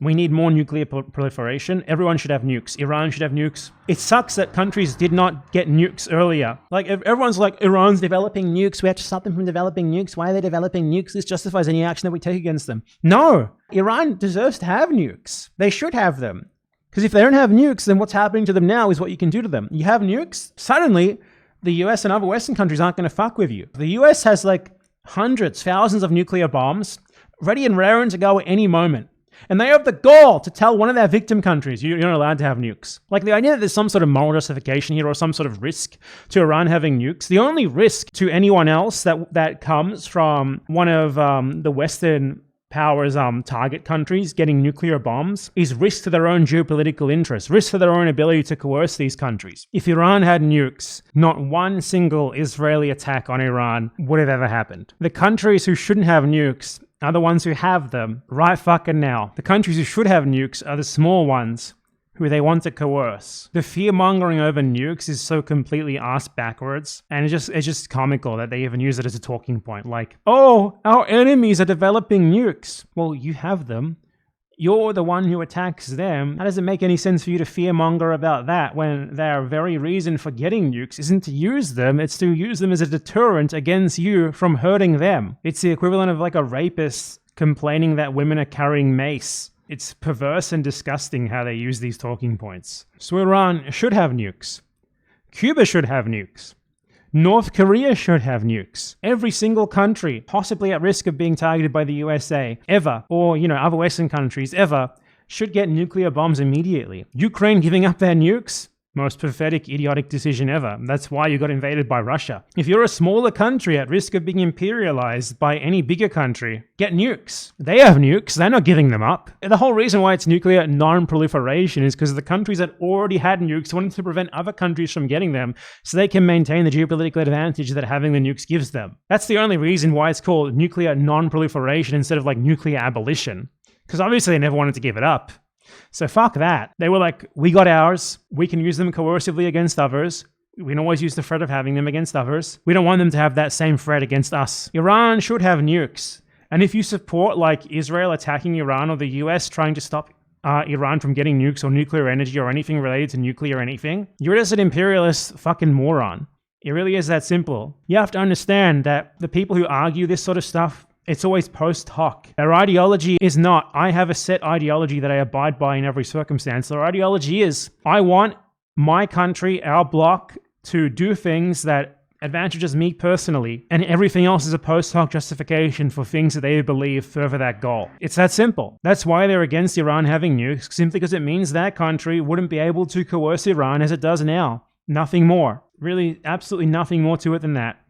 We need more nuclear proliferation. Everyone should have nukes. Iran should have nukes. It sucks that countries did not get nukes earlier. Like, everyone's like, Iran's developing nukes. We have to stop them from developing nukes. Why are they developing nukes? This justifies any action that we take against them. No! Iran deserves to have nukes. They should have them. Because if they don't have nukes, then what's happening to them now is what you can do to them. You have nukes, suddenly the US and other Western countries aren't going to fuck with you. The US has like hundreds, thousands of nuclear bombs ready and raring to go at any moment. And they have the gall to tell one of their victim countries, you're not allowed to have nukes. Like, the idea that there's some sort of moral justification here or some sort of risk to Iran having nukes, the only risk to anyone else that comes from one of the Western powers' target countries getting nuclear bombs is risk to their own geopolitical interests, risk to their own ability to coerce these countries. If Iran had nukes, not one single Israeli attack on Iran would have ever happened. The countries who shouldn't have nukes are the ones who have them right fucking now. The countries who should have nukes are the small ones who they want to coerce. The fear-mongering over nukes is so completely ass backwards, and it's just comical that they even use it as a talking point. Like, oh, our enemies are developing nukes. Well, you have them. You're the one who attacks them. How does it make any sense for you to fear-monger about that when their very reason for getting nukes isn't to use them, it's to use them as a deterrent against you from hurting them? It's the equivalent of like a rapist complaining that women are carrying mace. It's perverse and disgusting how they use these talking points. So Iran should have nukes. Cuba should have nukes. North Korea should have nukes. Every single country possibly at risk of being targeted by the USA ever, or, other Western countries ever, should get nuclear bombs immediately. Ukraine giving up their nukes? Most pathetic, idiotic decision ever. That's why you got invaded by Russia. If you're a smaller country at risk of being imperialized by any bigger country, get nukes. They have nukes. They're not giving them up. The whole reason why it's nuclear non-proliferation is because the countries that already had nukes wanted to prevent other countries from getting them so they can maintain the geopolitical advantage that having the nukes gives them. That's the only reason why it's called nuclear non-proliferation instead of like nuclear abolition. Because obviously they never wanted to give it up. So fuck that. They were like, we got ours. We can use them coercively against others. We can always use the threat of having them against others. We don't want them to have that same threat against us. Iran should have nukes. And if you support like Israel attacking Iran or the US trying to stop Iran from getting nukes or nuclear energy or anything related to nuclear anything, you're just an imperialist fucking moron. It really is that simple. You have to understand that the people who argue this sort of stuff, it's always post hoc. Their ideology is not, I have a set ideology that I abide by in every circumstance. Their ideology is, I want my country, our bloc, to do things that advantages me personally, and everything else is a post hoc justification for things that they believe further that goal. It's that simple. That's why they're against Iran having nukes, simply because it means that country wouldn't be able to coerce Iran as it does now. Nothing more. Really, absolutely nothing more to it than that.